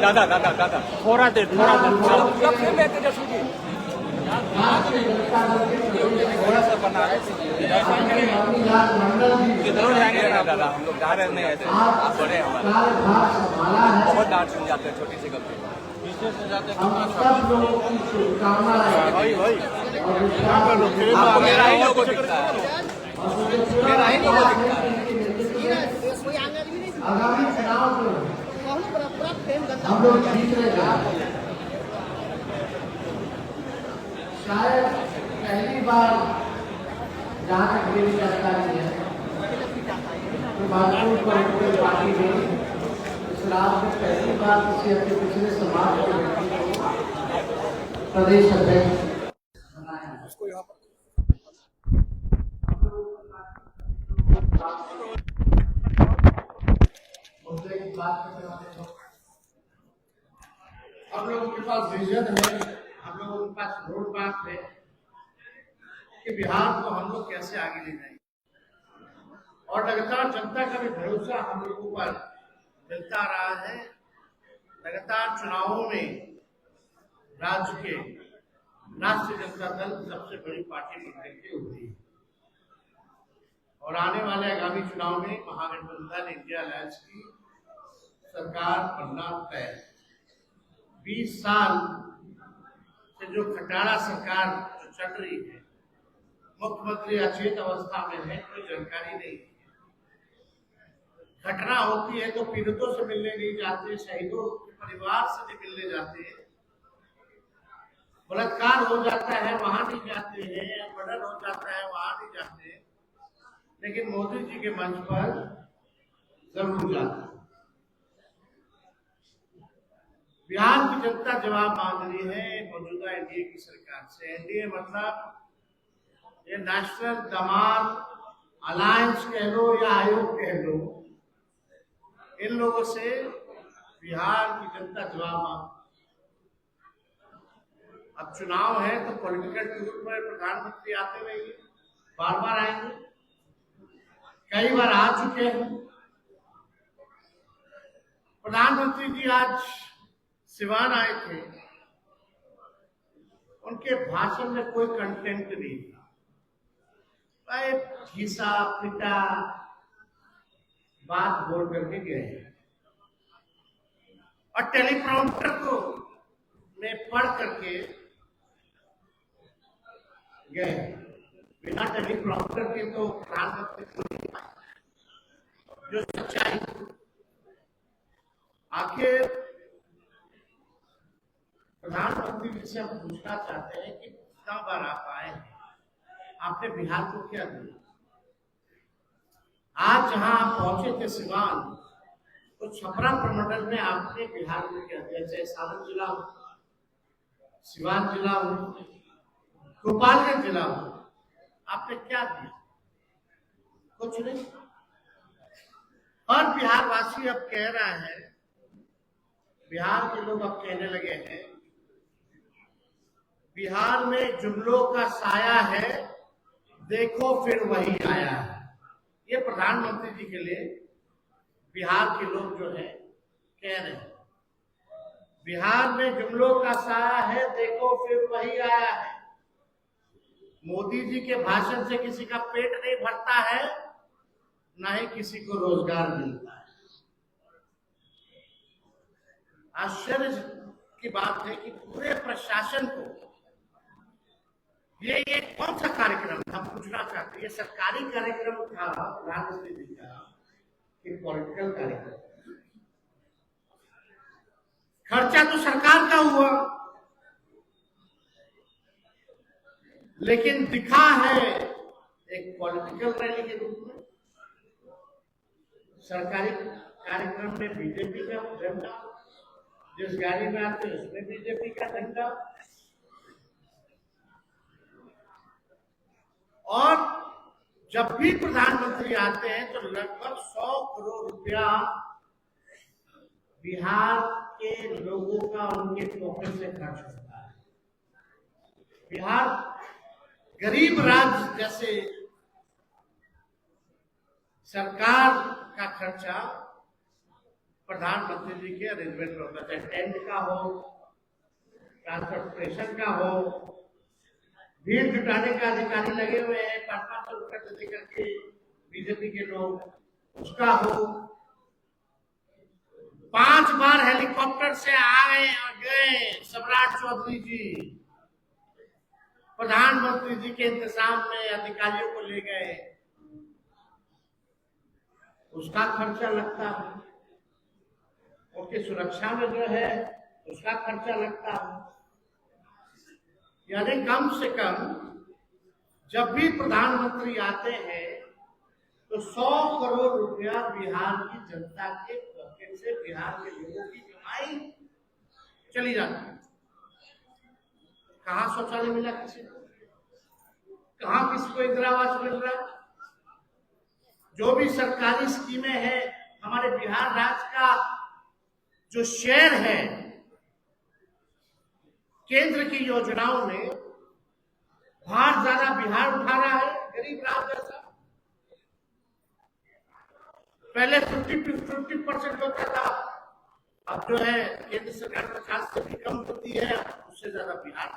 दादा दादा दादा थोड़ा देर थोड़ा सा बना किधर जाएंगे ना दादा, हम लोग जा रहे नहीं ऐसे, आप बड़े हमारे बहुत डांट सुन जाते हैं छोटी सी गलती पीछे से जाते हैं। आपको मेरा ही लोगो दिखता है, मेरा ही लोगो दिखता है। आगामी चुनाव में हम लोग जीत रहे हैं। शायद पहली बार जहाँ तक मेरी जानकारी है तो भारतीय पॉलिटिकल पार्टी ने इस राज्य में पहली बार किसी अपने पिछले समाज के व्यक्ति को प्रदेश अध्यक्ष बनाया। उसको यहाँ पर हम लोगों के पास विजन है, हम लोगों के पास रोड मैप है कि बिहार को हम लोग कैसे आगे ले जाएंगे। और लगातार जनता का भी भरोसा हम लोगों पर मिलता रहा है। लगातार चुनावों में राज्य के राष्ट्रीय जनता दल सबसे बड़ी पार्टी बनने की उभरी है और आने वाले आगामी चुनाव में महागठबंधन इंडिया अलायंस की सरकार बनना तय। 20 साल से जो खटारा सरकार जो चल रही है, मुख्यमंत्री अचेत अवस्था में है, कोई जानकारी नहीं। घटना होती है तो पीड़ितों से मिलने नहीं जाते, शहीदों के परिवार से नहीं मिलने जाते, बलात्कार हो जाता है वहां नहीं जाते हैं, मर्डर हो जाता है वहां नहीं जाते, लेकिन मोदी जी के मंच पर जरूर जाते हैं। बिहार की जनता जवाब मांग रही है मौजूदा एनडीए की सरकार से। एनडीए मतलब ये नेशनल दमाल अलायंस कह लो या आयोग कह लो, इन लोगों से बिहार की जनता जवाब मांग। अब चुनाव है तो पॉलिटिकल टूर पर प्रधानमंत्री आते रहेंगे, बार बार आएंगे, कई बार आ चुके हैं। प्रधानमंत्री जी आज सिवान आए थे, उनके भाषण में कोई कंटेंट नहीं था, घिसा पिटा बात बोल करके गए और टेलीप्रॉम्प्टर को में पढ़ करके गए। बिना टेलीप्रॉम्प्टर के तो प्रधानमंत्री को नहीं पाए। जो सच्चाई आखिर प्रधानमंत्री जी से हम पूछना चाहते हैं कि कितना बार आप आए हैं, आपने बिहार को क्या दिया? आज जहां आप पहुंचे थे सिवान, तो छपरा प्रमंडल में आपने बिहार को क्या दिया? चाहे सारण जिला हो, सिवान जिला हो, गोपालगंज जिला हो, आपने क्या दिया? कुछ नहीं। और बिहार वासी अब कह रहा है, बिहार के लोग अब कहने लगे हैं, बिहार में जुमलों का साया है, देखो फिर वही आया है। ये प्रधानमंत्री जी के लिए बिहार के लोग जो है कह रहे हैं, बिहार में जुमलों का साया है, देखो फिर वही आया है। मोदी जी के भाषण से किसी का पेट नहीं भरता है, ना ही किसी को रोजगार मिलता है। आश्चर्य की बात है कि पूरे प्रशासन को ये कौन सा कार्यक्रम था, हम पूछना चाहते हैं। ये सरकारी कार्यक्रम था प्रधानमंत्री जी का कि पॉलिटिकल कार्यक्रम? खर्चा तो सरकार का हुआ, लेकिन दिखा है एक पॉलिटिकल रैली के रूप में। सरकारी कार्यक्रम में बीजेपी का झंडा, जिस गाड़ी में आते हैं उसमें बीजेपी का झंडा, और जब भी प्रधानमंत्री आते हैं तो लगभग 100 करोड़ रुपया बिहार के लोगों का उनके पॉकेट से खर्च होता है। बिहार गरीब राज्य जैसे सरकार का खर्चा प्रधानमंत्री जी के अरेंजमेंट में होता है, चाहे टेंट का हो, ट्रांसपोर्टेशन का हो, भीड़ जुटाने का अधिकारी लगे हुए हैं 500 रुपए दे करके बीजेपी के लोग, उसका हो। 5 बार हेलीकॉप्टर से आए और गए सम्राट चौधरी जी, प्रधानमंत्री जी के इंतजाम में अधिकारियों को ले गए, उसका खर्चा लगता है, उनकी सुरक्षा में जो है उसका खर्चा लगता है। यानी कम से कम जब भी प्रधानमंत्री आते हैं तो 100 करोड़ रुपया बिहार की जनता के पॉकेट से, बिहार के लोगों की कमाई चली जाती है। कहाँ शौचालय मिला किसी को, कहाँ किसी को इंदिरा आवास मिल रहा है? जो भी सरकारी स्कीमें हैं, हमारे बिहार राज्य का जो शेयर है केंद्र की योजनाओं में, भार ज्यादा बिहार उठा रहा है, गरीब राज्य जैसा। पहले 50% होता था, अब जो है केंद्र सरकार 50 से भी कम होती है, उससे ज्यादा बिहार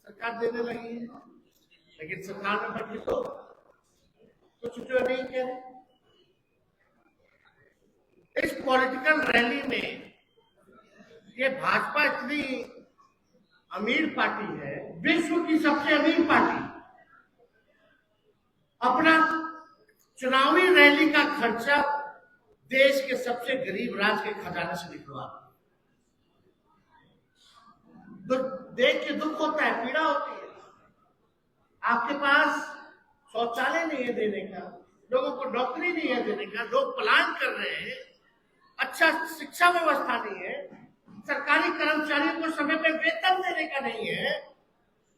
सरकार देने लगी है। लेकिन सरकार में बैठे तो कुछ जो नहीं कह रहे। इस पॉलिटिकल रैली में ये भाजपा इतनी अमीर पार्टी है, विश्व की सबसे अमीर पार्टी, अपना चुनावी रैली का खर्चा देश के सबसे गरीब राज्य के खजाने से निकलवा, देख के दुख होता है, पीड़ा होती है। आपके पास शौचालय नहीं है देने का, लोगों को नौकरी नहीं है देने का, लोग पलायन कर रहे हैं, अच्छा शिक्षा व्यवस्था नहीं है, सरकारी कर्मचारियों को समय पे वेतन देने का नहीं है,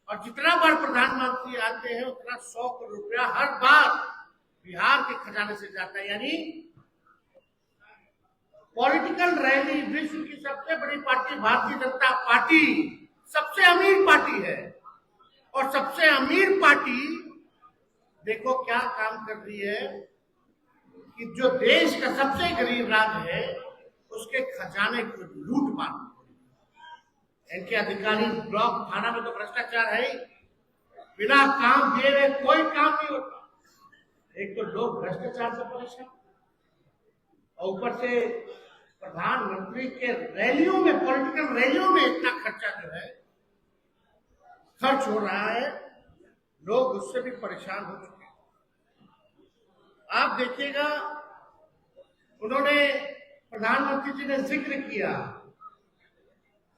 और जितना बार प्रधानमंत्री आते हैं उतना 100 करोड़ रुपया हर बार बिहार के खजाने से जाता है। यानी पॉलिटिकल रैली, विश्व की सबसे बड़ी पार्टी भारतीय जनता पार्टी सबसे अमीर पार्टी है, और सबसे अमीर पार्टी देखो क्या काम कर रही है कि जो देश का सबसे गरीब राज्य है उसके खजाने को लूट मार। इनके अधिकारी ब्लॉक थाना में तो भ्रष्टाचार है ही, बिना काम दिए हुए कोई काम नहीं होता। एक तो लोग भ्रष्टाचार से परेशान, और ऊपर से प्रधानमंत्री के रैलियों में, पॉलिटिकल रैलियों में इतना खर्चा जो है खर्च हो रहा है, लोग उससे भी परेशान हो चुके हैं। आप देखिएगा, उन्होंने, प्रधानमंत्री जी ने जिक्र किया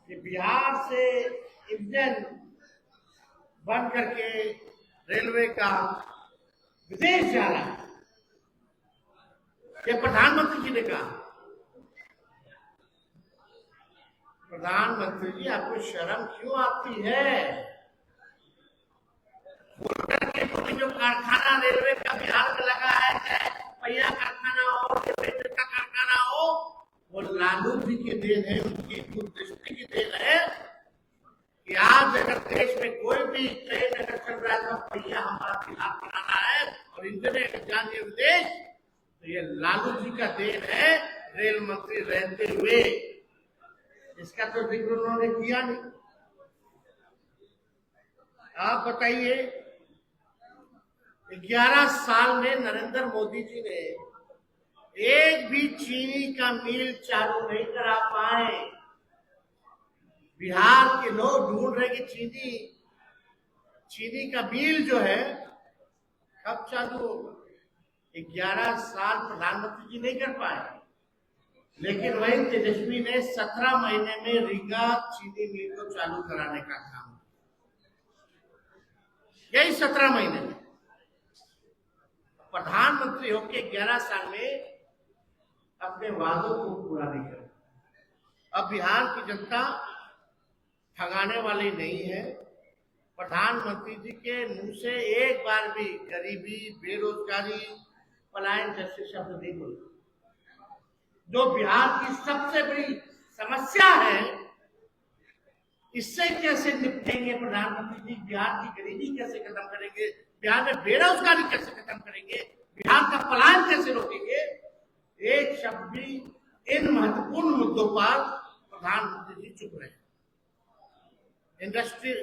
कि बिहार से इंजन बन करके रेलवे का विदेश जा रहा है, ये प्रधानमंत्री जी ने कहा। प्रधानमंत्री जी, आपको शर्म क्यों आती है? जो कारखाना रेलवे का बिहार में लगा है, चाहे पहिया कारखाना हो, रेलवे का कारखाना हो, वो लालू जी की देन है, उनकी दूरदृष्टि की देन है कि आज अगर देश में कोई भी ट्रेन अगर चल रहा है तो पहिया हमारा बिहार बनाना है, और इंजन जानिए विदेश, तो ये लालू जी का देन है रेल मंत्री रहते हुए। इसका तो जिक्र उन्होंने किया नहीं। आप बताइए, 11 साल में नरेंद्र मोदी जी ने एक भी चीनी का मिल चालू नहीं करा पाए। बिहार के लोग ढूंढ रहे कि चीनी का मिल जो है कब चालू होगा। 11 साल प्रधानमंत्री जी नहीं कर पाए, लेकिन वही तेजस्वी ने 17 महीने में रीगा चीनी मिल को चालू कराने का काम, यही 17 महीने में। प्रधानमंत्री होके 11 साल में अपने वादों को पूरा नहीं कर। अब बिहार की जनता ठगाने वाली नहीं है। प्रधानमंत्री जी के मुंह से एक बार भी गरीबी, बेरोजगारी, पलायन जैसे शब्द नहीं बोले। जो बिहार की सबसे बड़ी समस्या है, इससे कैसे निपटेंगे प्रधानमंत्री जी? बिहार की गरीबी कैसे खत्म करेंगे? बिहार में बेरोजगारी कैसे खत्म करेंगे? बिहार का पलायन कैसे रोकेंगे? एक शब्द भी इन महत्वपूर्ण मुद्दों पर प्रधानमंत्री जी चुप रहे। इंडस्ट्री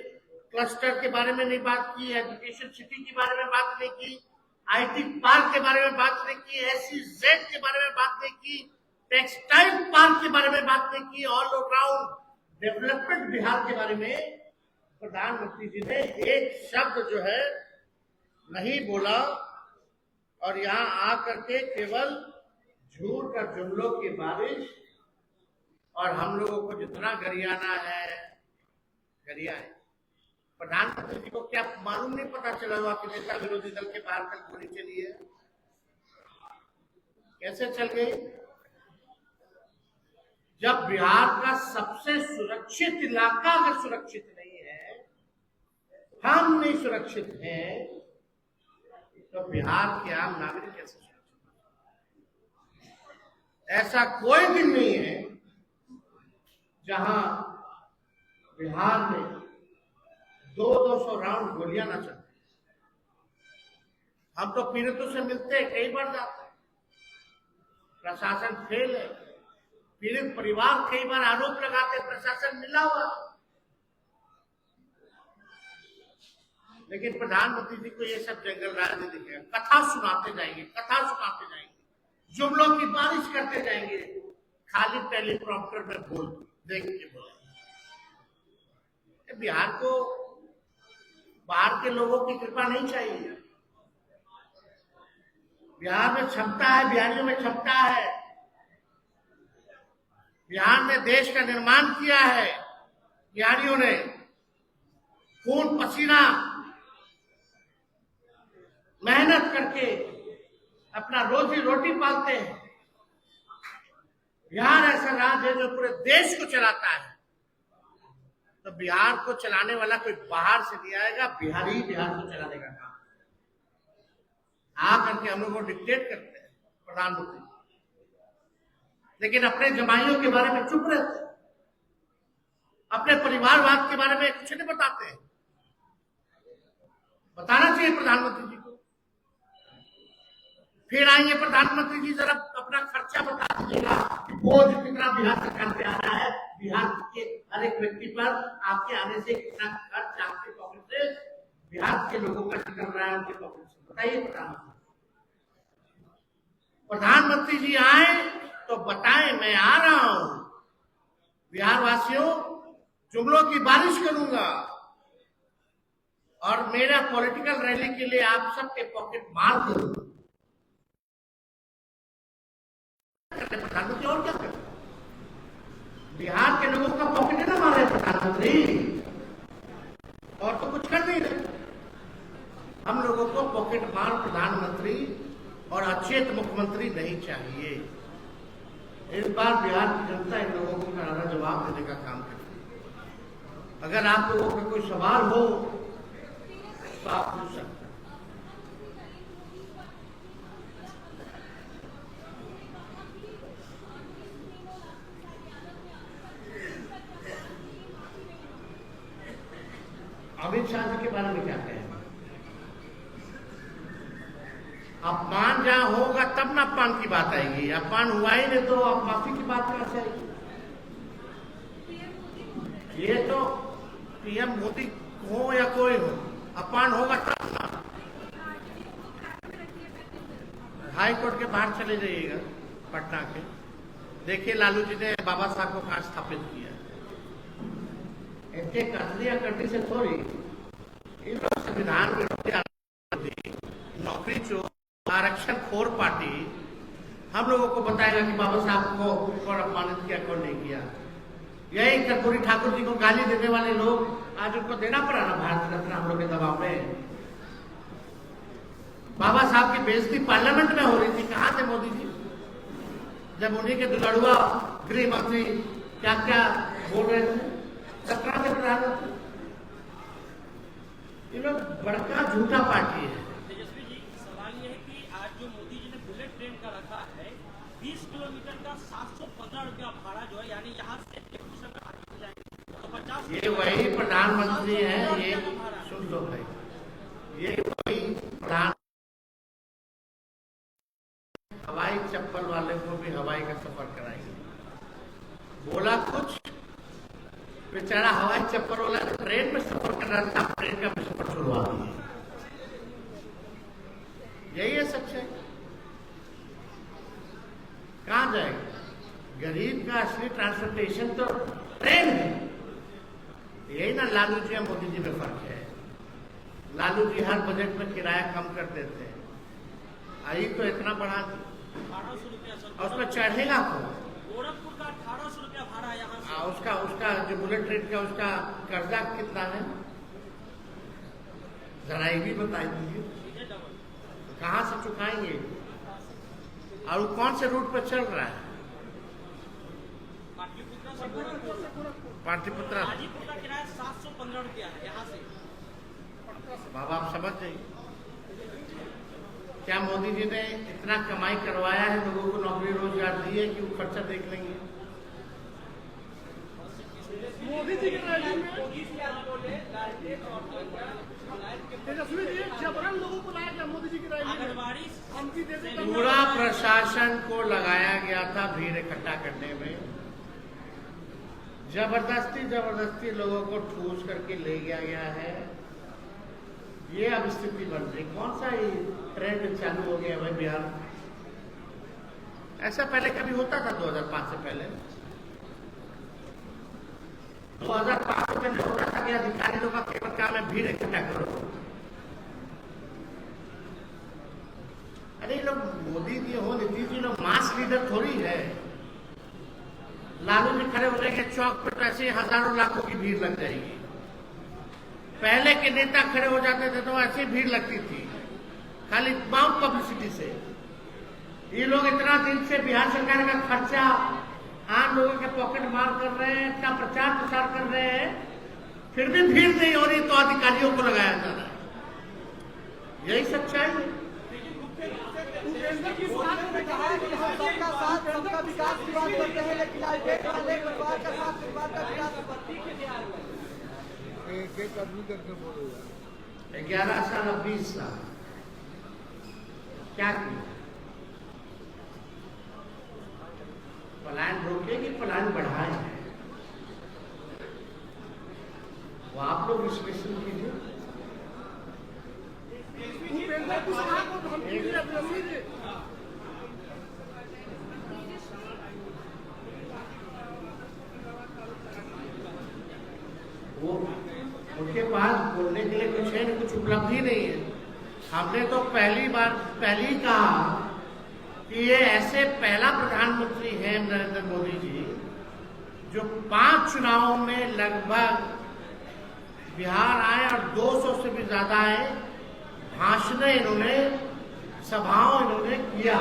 क्लस्टर के बारे में नहीं बात की, एजुकेशन सिटी के बारे में बात नहीं की, आईटी पार्क के बारे में बात नहीं की, SEZ के बारे में बात नहीं की, टेक्सटाइल पार्क के बारे में बात नहीं की, ऑल राउंड डेवलपमेंट बिहार के बारे में प्रधानमंत्री जी ने एक शब्द जो है नहीं बोला। और यहाँ आकर के केवल झूठ और जुमलों की बारिश, और हम लोगों को जितना गरियाना है गरियाए। प्रधानमंत्री जी को क्या मालूम नहीं पता चला हुआ कि नेता विरोधी दल के बाहर कल गोली चली है? कैसे चल गई? जब बिहार का सबसे सुरक्षित इलाका अगर सुरक्षित नहीं है, हम नहीं सुरक्षित हैं, तो बिहार के आम नागरिक कैसे सुरक्षित? ऐसा कोई दिन नहीं है जहां बिहार में 200 राउंड गोलियां ना चलती। हम तो पीड़ितों से मिलते हैं, कई बार जाते हैं, प्रशासन फेल है। पीड़ित परिवार कई बार आरोप लगाते प्रशासन मिला हुआ, लेकिन प्रधानमंत्री जी को ये सब जंगल राज नहीं दिखेगा। कथा सुनाते जाएंगे, कथा सुनाते जाएंगे, जुमलों की बारिश करते जाएंगे, खाली टेलीप्रॉम्प्टर में बोल देख के बोलेंगे। बिहार को बाहर के लोगों की कृपा नहीं चाहिए। बिहार में क्षमता है, बिहारियों में क्षमता है। बिहार ने देश का निर्माण किया है, बिहारियों ने खून पसीना मेहनत करके अपना रोजी रोटी पालते हैं। बिहार ऐसा राज्य है जो पूरे देश को चलाता है। तो बिहार को चलाने वाला कोई बाहर से नहीं आएगा, बिहारी बिहार को चलाने का काम आकर के हम लोग को डिक्टेट करते हैं प्रधानमंत्री, लेकिन अपने जमाइयों के बारे में चुप रहते हैं, अपने परिवारवाद के बारे में कुछ नहीं बताते हैं। बताना चाहिए प्रधानमंत्री जी को। फिर आएंगे प्रधानमंत्री जी, जरा अपना खर्चा बता दीजिएगा, बोझ कितना बिहार सरकार पे आ रहा है, बिहार के हर एक व्यक्ति पर आपके आने से कितना खर्च आपके पॉकेट से, बिहार के लोगों का निकल रहा है उनके पॉकेट से, बताइए प्रधानमंत्री। प्रधानमंत्री जी आए तो बताएं मैं आ रहा हूं, बिहार वासियों जुमलों की बारिश करूंगा और मेरा पॉलिटिकल रैली के लिए आप सबके पॉकेट मार करूंगा। प्रधानमंत्री और क्या करें? बिहार के लोगों का पॉकेट ना मारे प्रधानमंत्री, और तो कुछ कर नहीं रहे। हम लोगों को पॉकेट मार प्रधानमंत्री और अचेत मुख्यमंत्री नहीं चाहिए। इस बार बिहार की जनता इन लोगों को करारा जवाब देने का काम करे। अगर आप लोगों का कोई सवाल हो तो आप पूछ सकते हैं। अमित शाह जी के बारे में क्या कहें? अपमान जहां होगा तब ना अपमान की बात आएगी। अपमान हुआ ही नहीं तो आप माफी की बात कहाँ से आएगी? ये तो पीएम मोदी हो या कोई हो, अपमान होगा तब ना। हाई कोर्ट के बाहर चले जाइएगा पटना के, देखिए लालू जी ने बाबा साहब को कहां स्थापित किया। इनके कसलियां करने से थोड़ी, इन लोग संविधान विरोधी, नौकरी चोर, आरक्षण खोर पार्टी हम लोगों को बताएगा कि बाबा साहब को कौन अपमानित किया कौन नहीं किया। यही कर्पूरी ठाकुर जी को गाली देने वाले लोग आज उनको देना पड़ा ना भारत रत्न हम लोग के दबाव में। बाबा साहब की बेइज्जती पार्लियामेंट में हो रही थी, कहां थे मोदी जी जब उन्हीं के दुलड़ुआ गृह मंत्री क्या क्या बोल रहे थे? सत्रह के प्रधानमंत्री। ये लोग बड़का झूठा पार्टी है। तेजस्वी जी, सवाल ये है कि आज जो मोदी जी ने बुलेट ट्रेन का रखा है 20 किलोमीटर का 715 रुपया भाड़ा जो है, यानी यहाँ से तो 50। ये वही प्रधानमंत्री है, ये सुन लो भाई, ये वही प्रधान हवाई चप्पल वाले को भी हवाई हवाई का सफर कराएंगे। बोला कुछ, बेचारा हवाई चप्पल वाला ट्रेन में सफर कर रहा था, ट्रेन का भी सफर छुड़वा दिया। यही है सच्चाई। कहां जाएगा? गरीब का असली ट्रांसपोर्टेशन तो ट्रेन है। यही ना लालू जी और मोदी जी में फर्क है। लालू जी हर बजट में किराया कम कर देते हैं, आई तो इतना बढ़ा दी 1800 रुपया और उसमें चढ़ेगा कौन? गोरखपुर का 1800 रुपया भाड़ा यहाँ से। उसका जो बुलेट ट्रेन का उसका कर्जा कितना है, जरा ये भी बता दीजिए। कहां से चुकाएंगे और वो कौन से रूट पर चल रहा है? पाटलिपुत्रा से गोरखपुर, पाटलिपुत्रा। हाजीपुर का किराया 715 रुपया है यहाँ से। बाबा आप समझ जाइए, क्या मोदी जी ने इतना कमाई करवाया है, लोगों को नौकरी रोजगार दी है कि वो खर्चा देख लेंगे? मोदी जी के राज्य में तेजस्वी जी जबरन लोगों को लाया गया मोदी जी के राज्य में। आंगनबाड़ी हमकी दे दे पूरा प्रशासन को लगाया गया था भीड़ इकट्ठा करने में। जबरदस्ती लोगों को ठूस करके ले गया है। ये अब स्थिति बन रही। कौन सा ये ट्रेंड चालू हो गया भाई बिहार में? ऐसा पहले कभी होता था 2005 से पहले? 2005 से पहले होता था कि अधिकारी लोग का केवल काम है भीड़ इकट्ठा करो। अरे लोग मोदी जी हो, नीतीश जी लोग मास लीडर थोड़ी है। लालू जी खड़े हो जाएंगे चौक पर तो ऐसे हजारों लाखों की भीड़ लग जाएगी। पहले के नेता खड़े हो जाते थे तो ऐसी भीड़ लगती थी, खाली माउंट पब्लिसिटी से। ये लोग इतना दिन से बिहार सरकार का खर्चा आम लोगों के पॉकेट मार कर रहे हैं, इतना प्रचार प्रसार कर रहे हैं, फिर भी भीड़ नहीं हो रही तो अधिकारियों को लगाया जा रहा है। यही सच्चाई है। उपेंद्र की बात में कहा कि हम सबका साथ सबका विकास की बात करते हैं, लेकिन आईपीएस वाले परिवार का साथ परिवार का विकास एक आदमी करके बोलेगा 11 साल और 20 साल क्या किया? पलायन रोके कि पलायन बढ़ाए? वो आप लोग विश्लेषण कीजिए। उपेंद्र कुशवाहा को धमकी दी तेजस्वी जी। वो उनके पास बोलने के लिए कुछ है नहीं, कुछ उपलब्धि नहीं है। हमने तो पहली ही कहा कि ये ऐसे पहला प्रधानमंत्री हैं नरेंद्र मोदी जी जो 5 चुनावों में लगभग बिहार आए और 200 से भी ज्यादा आए, भाषण इन्होंने, सभाओं इन्होंने किया।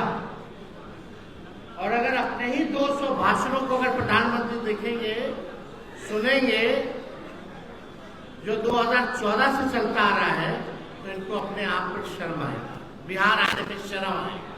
और अगर अपने ही 200 भाषणों को अगर प्रधानमंत्री देखेंगे, सुनेंगे, जो 2014 से चलता आ रहा है, तो इनको अपने आप पर शर्म आएगा, बिहार आने में शर्म आएगा।